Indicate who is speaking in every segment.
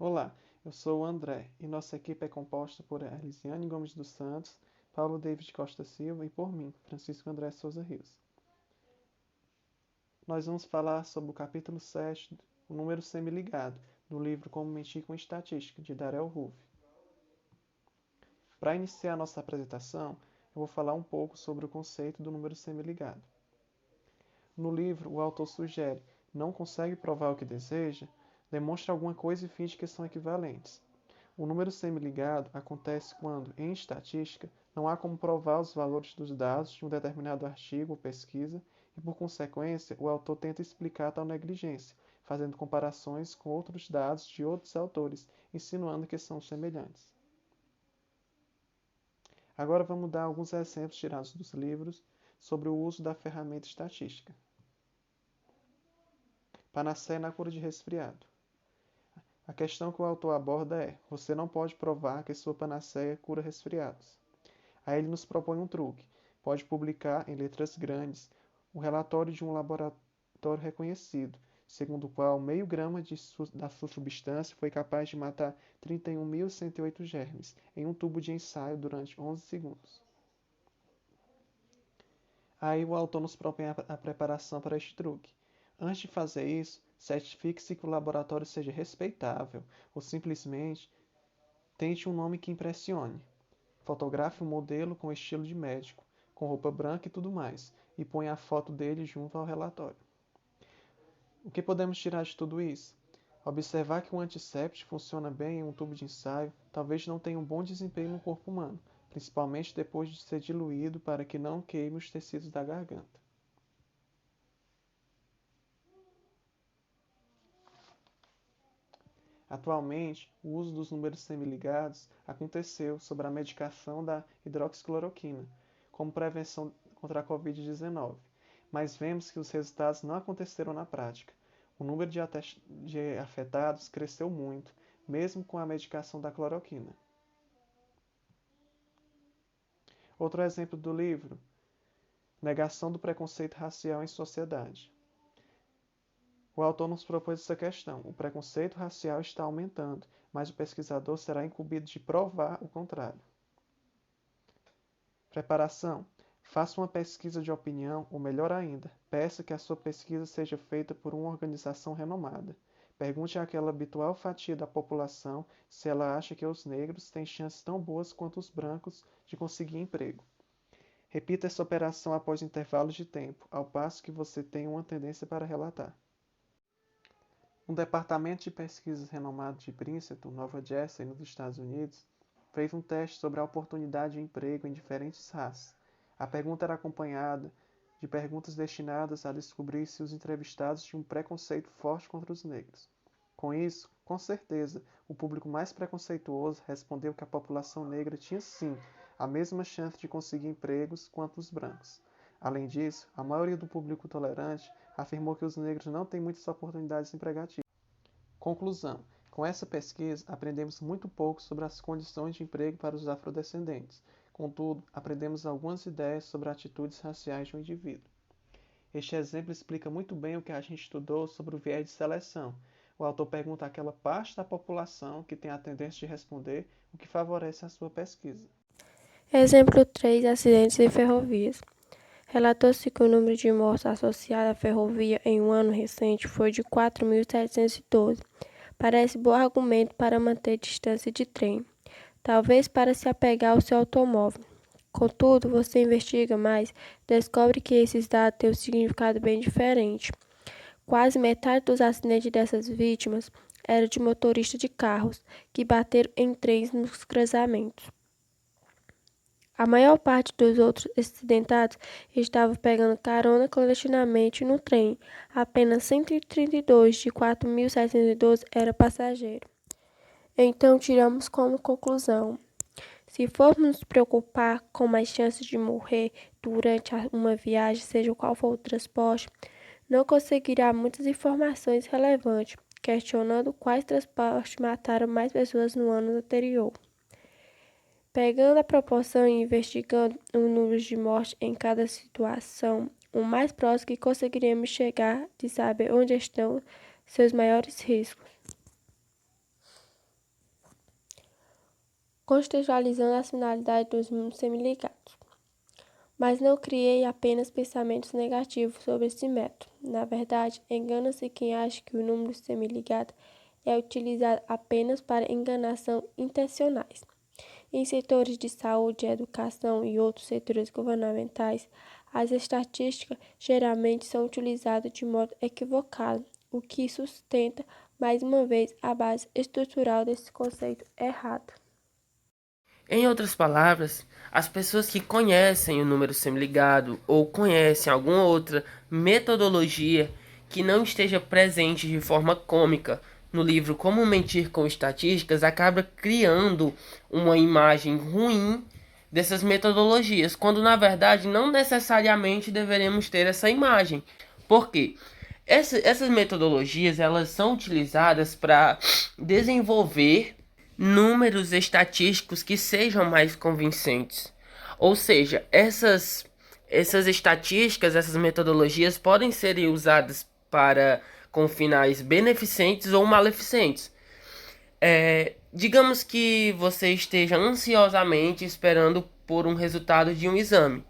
Speaker 1: Olá, eu sou o André e nossa equipe é composta por Elisiane Gomes dos Santos, Paulo David Costa Silva e por mim, Francisco André Souza Rios. Nós vamos falar sobre o capítulo 7, o número semiligado, do livro Como Mentir com Estatística, de Darrell Ruff. Para iniciar nossa apresentação, eu vou falar um pouco sobre o conceito do número semiligado. No livro, o autor sugere, não consegue provar o que deseja, demonstra alguma coisa e finge que são equivalentes. O número semiligado acontece quando, em estatística, não há como provar os valores dos dados de um determinado artigo ou pesquisa e, por consequência, o autor tenta explicar tal negligência, fazendo comparações com outros dados de outros autores, insinuando que são semelhantes. Agora vamos dar alguns exemplos tirados dos livros sobre o uso da ferramenta estatística. Panaceia na cura de resfriado. A questão que o autor aborda é: você não pode provar que sua panaceia cura resfriados. Aí ele nos propõe um truque. Pode publicar, em letras grandes, o relatório de um laboratório reconhecido, segundo o qual meio grama da sua substância foi capaz de matar 31.108 germes em um tubo de ensaio durante 11 segundos. Aí o autor nos propõe a preparação para este truque. Antes de fazer isso, certifique-se que o laboratório seja respeitável ou simplesmente tente um nome que impressione. Fotografe um modelo com estilo de médico, com roupa branca e tudo mais, e ponha a foto dele junto ao relatório. O que podemos tirar de tudo isso? Observar que um antisséptico funciona bem em um tubo de ensaio talvez não tenha um bom desempenho no corpo humano, principalmente depois de ser diluído para que não queime os tecidos da garganta. Atualmente, o uso dos números semiligados aconteceu sobre a medicação da hidroxicloroquina, como prevenção contra a Covid-19, mas vemos que os resultados não aconteceram na prática. O número de afetados cresceu muito, mesmo com a medicação da cloroquina. Outro exemplo do livro: Negação do preconceito racial em sociedade. O autor nos propôs essa questão: o preconceito racial está aumentando, mas o pesquisador será incumbido de provar o contrário. Preparação: faça uma pesquisa de opinião, ou melhor ainda, peça que a sua pesquisa seja feita por uma organização renomada. Pergunte àquela habitual fatia da população se ela acha que os negros têm chances tão boas quanto os brancos de conseguir emprego. Repita essa operação após intervalos de tempo, ao passo que você tem uma tendência para relatar. Um departamento de pesquisas renomado de Princeton, Nova Jersey, nos Estados Unidos, fez um teste sobre a oportunidade de emprego em diferentes raças. A pergunta era acompanhada de perguntas destinadas a descobrir se os entrevistados tinham um preconceito forte contra os negros. Com isso, com certeza, o público mais preconceituoso respondeu que a população negra tinha sim a mesma chance de conseguir empregos quanto os brancos. Além disso, a maioria do público tolerante afirmou que os negros não têm muitas oportunidades empregatícias. Conclusão: com essa pesquisa, aprendemos muito pouco sobre as condições de emprego para os afrodescendentes. Contudo, aprendemos algumas ideias sobre atitudes raciais de um indivíduo. Este exemplo explica muito bem o que a gente estudou sobre o viés de seleção. O autor pergunta àquela parte da população que tem a tendência de responder o que favorece a sua pesquisa.
Speaker 2: Exemplo 3: acidentes em ferrovias. Relatou-se que o número de mortes associados à ferrovia em um ano recente foi de 4.712. Parece bom argumento para manter distância de trem, talvez para se apegar ao seu automóvel. Contudo, você investiga mais, descobre que esses dados têm um significado bem diferente. Quase metade dos acidentes dessas vítimas era de motoristas de carros que bateram em trens nos cruzamentos. A maior parte dos outros acidentados estavam pegando carona clandestinamente no trem. Apenas 132 de 4.712 eram passageiros. Então, tiramos como conclusão: se formos nos preocupar com as chances de morrer durante uma viagem, seja qual for o transporte, não conseguirá muitas informações relevantes, questionando quais transportes mataram mais pessoas no ano anterior. Pegando a proporção e investigando o número de mortes em cada situação, o mais próximo que conseguiremos chegar de saber onde estão seus maiores riscos. contextualizando as finalidades dos números semiligados. Mas não criei apenas pensamentos negativos sobre esse método. Na verdade, engana-se quem acha que o número semiligado é utilizado apenas para enganação intencionais. Em setores de saúde, educação e outros setores governamentais, as estatísticas geralmente são utilizadas de modo equivocado, o que sustenta, mais uma vez, a base estrutural desse conceito errado.
Speaker 3: Em outras palavras, as pessoas que conhecem o número semiligado ou conhecem alguma outra metodologia que não esteja presente de forma cômica no livro Como Mentir com Estatísticas acaba criando uma imagem ruim dessas metodologias, quando na verdade não necessariamente deveremos ter essa imagem. Por quê? Essas metodologias elas são utilizadas para desenvolver números estatísticos que sejam mais convincentes. Ou seja, essas estatísticas, essas metodologias podem ser usadas com finais beneficentes ou maleficentes. Digamos que você esteja ansiosamente esperando por um resultado de um exame.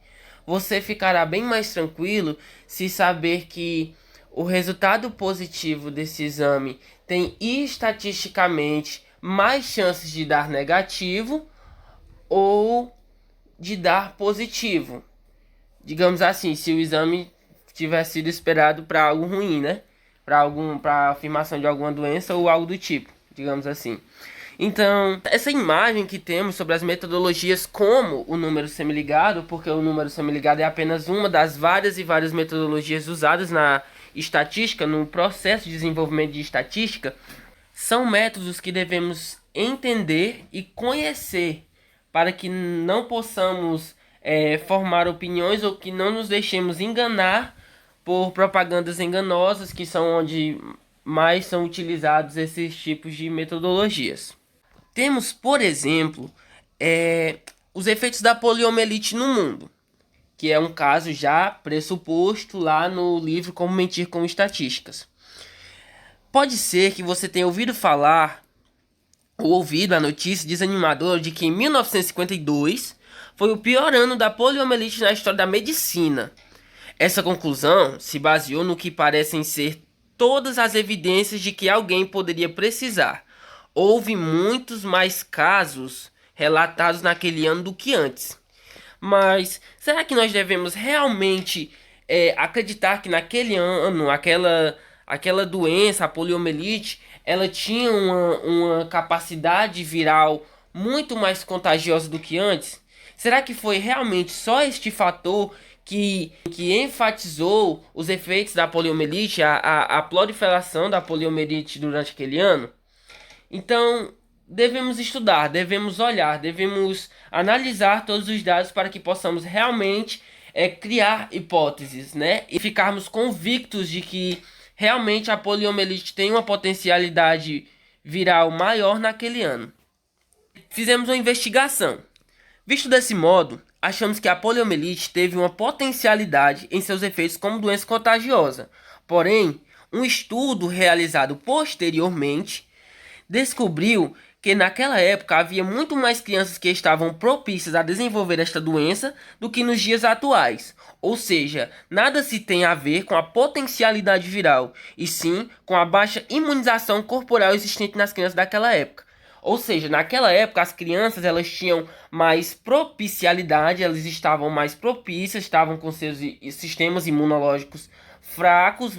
Speaker 3: Você ficará bem mais tranquilo se saber que o resultado positivo desse exame tem estatisticamente mais chances de dar negativo ou de dar positivo. Digamos assim, se o exame tiver sido esperado para algo ruim, né? Para afirmação de alguma doença ou algo do tipo, digamos assim. Então, essa imagem que temos sobre as metodologias como o número semiligado, porque o número semiligado é apenas uma das várias e várias metodologias usadas na estatística, no processo de desenvolvimento de estatística, são métodos que devemos entender e conhecer para que não possamos formar opiniões ou que não nos deixemos enganar por propagandas enganosas, que são onde mais são utilizados esses tipos de metodologias. Temos, por exemplo, os efeitos da poliomielite no mundo, que é um caso já pressuposto lá no livro Como Mentir com Estatísticas. Pode ser que você tenha ouvido falar ou ouvido a notícia desanimadora de que em 1952 foi o pior ano da poliomielite na história da medicina. Essa conclusão se baseou no que parecem ser todas as evidências de que alguém poderia precisar. Houve muitos mais casos relatados naquele ano do que antes. Mas será que nós devemos realmente acreditar que naquele ano aquela doença, a poliomielite, ela tinha uma capacidade viral muito mais contagiosa do que antes? Será que foi realmente só este fator que enfatizou os efeitos da poliomielite, a proliferação da poliomielite durante aquele ano? Então, devemos estudar, devemos olhar, devemos analisar todos os dados para que possamos realmente criar hipóteses, né? E ficarmos convictos de que realmente a poliomielite tem uma potencialidade viral maior naquele ano. Fizemos uma investigação. Visto desse modo, achamos que a poliomielite teve uma potencialidade em seus efeitos como doença contagiosa. Porém, um estudo realizado posteriormente descobriu que naquela época havia muito mais crianças que estavam propícias a desenvolver esta doença do que nos dias atuais. Ou seja, nada se tem a ver com a potencialidade viral, e sim com a baixa imunização corporal existente nas crianças daquela época. Ou seja, naquela época as crianças elas tinham mais propicialidade, elas estavam mais propícias, estavam com seus sistemas imunológicos fracos,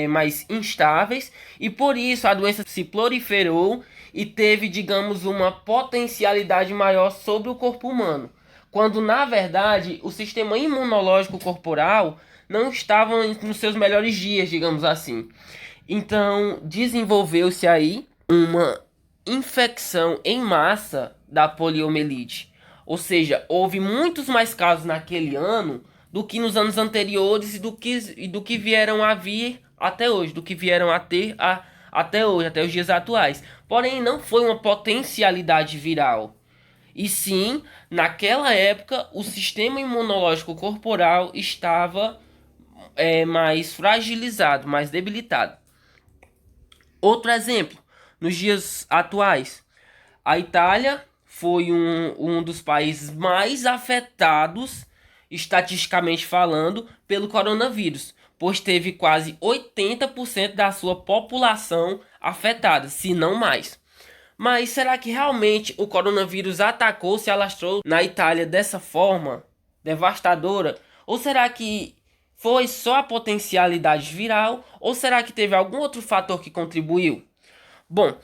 Speaker 3: mais instáveis, e por isso a doença se proliferou e teve, digamos, uma potencialidade maior sobre o corpo humano. Quando, na verdade, o sistema imunológico corporal não estava nos seus melhores dias, digamos assim. Então, desenvolveu-se aí uma infecção em massa da poliomielite. Ou seja, houve muitos mais casos naquele ano do que nos anos anteriores e do que vieram a vir até hoje, do que vieram a ter até hoje, até os dias atuais. Porém, não foi uma potencialidade viral. E sim, naquela época, o sistema imunológico corporal estava mais fragilizado, mais debilitado. Outro exemplo, nos dias atuais, a Itália foi um dos países mais afetados, estatisticamente falando, pelo coronavírus, pois teve quase 80% da sua população afetada, se não mais. Mas será que realmente o coronavírus atacou, se alastrou na Itália dessa forma devastadora? Ou será que foi só a potencialidade viral? Ou será que teve algum outro fator que contribuiu? Bom,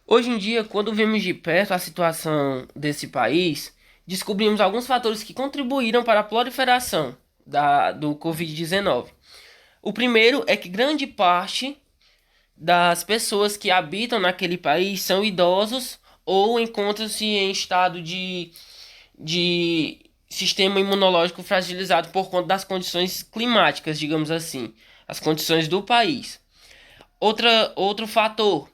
Speaker 3: hoje em dia, quando vemos de perto a situação desse país, descobrimos alguns fatores que contribuíram para a proliferação do Covid-19. O primeiro é que grande parte das pessoas que habitam naquele país são idosos ou encontram-se em estado de sistema imunológico fragilizado por conta das condições climáticas, digamos assim, as condições do país. Outro fator,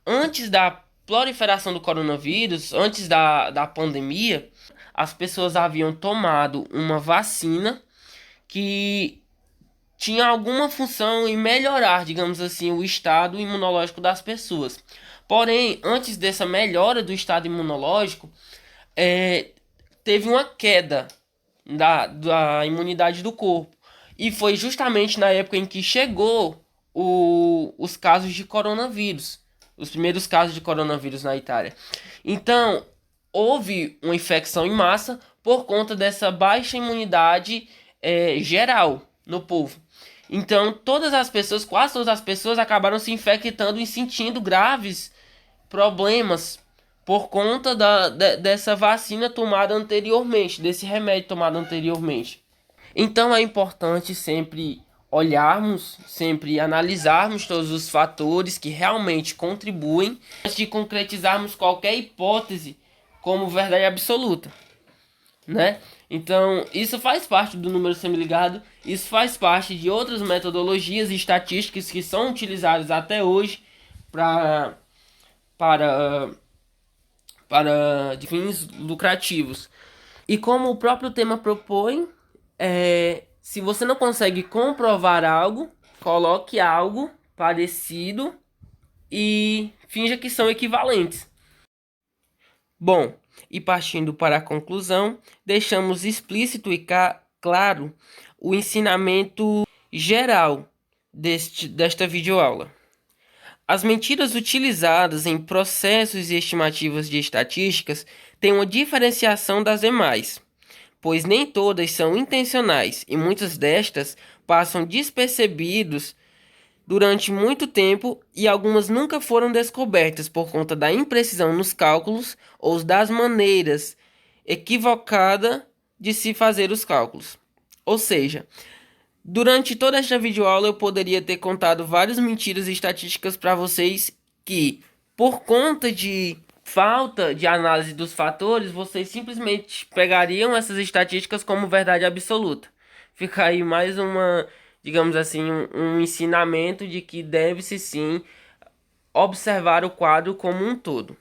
Speaker 3: antes da proliferação do coronavírus, antes da pandemia, as pessoas haviam tomado uma vacina que tinha alguma função em melhorar, digamos assim, o estado imunológico das pessoas. Porém, antes dessa melhora do estado imunológico, teve uma queda da imunidade do corpo. E foi justamente na época em que chegou os casos de coronavírus. Os primeiros casos de coronavírus na Itália. Então, houve uma infecção em massa por conta dessa baixa imunidade geral no povo. Então, quase todas as pessoas acabaram se infectando e sentindo graves problemas por conta dessa vacina tomada anteriormente, desse remédio tomado anteriormente. Então, é importante sempre olharmos, sempre analisarmos todos os fatores que realmente contribuem antes de concretizarmos qualquer hipótese como verdade absoluta, né? Então, isso faz parte do número semiligado, isso faz parte de outras metodologias e estatísticas que são utilizadas até hoje para fins lucrativos. E como o próprio tema propõe, se você não consegue comprovar algo, coloque algo parecido e finja que são equivalentes. Bom, e partindo para a conclusão, deixamos explícito e claro o ensinamento geral desta videoaula. As mentiras utilizadas em processos e estimativas de estatísticas têm uma diferenciação das demais, pois nem todas são intencionais e muitas destas passam despercebidos durante muito tempo e algumas nunca foram descobertas por conta da imprecisão nos cálculos ou das maneiras equivocadas de se fazer os cálculos. Ou seja, durante toda esta videoaula eu poderia ter contado várias mentiras estatísticas para vocês que, por conta de falta de análise dos fatores, vocês simplesmente pegariam essas estatísticas como verdade absoluta. Fica aí mais digamos assim, um ensinamento de que deve-se sim observar o quadro como um todo.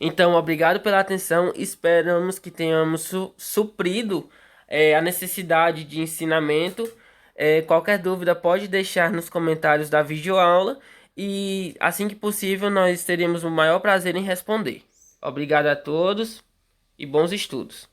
Speaker 3: Então, obrigado pela atenção. Esperamos que tenhamos suprido a necessidade de ensinamento. Qualquer dúvida pode deixar nos comentários da videoaula e assim que possível nós teremos o maior prazer em responder. Obrigado a todos e bons estudos.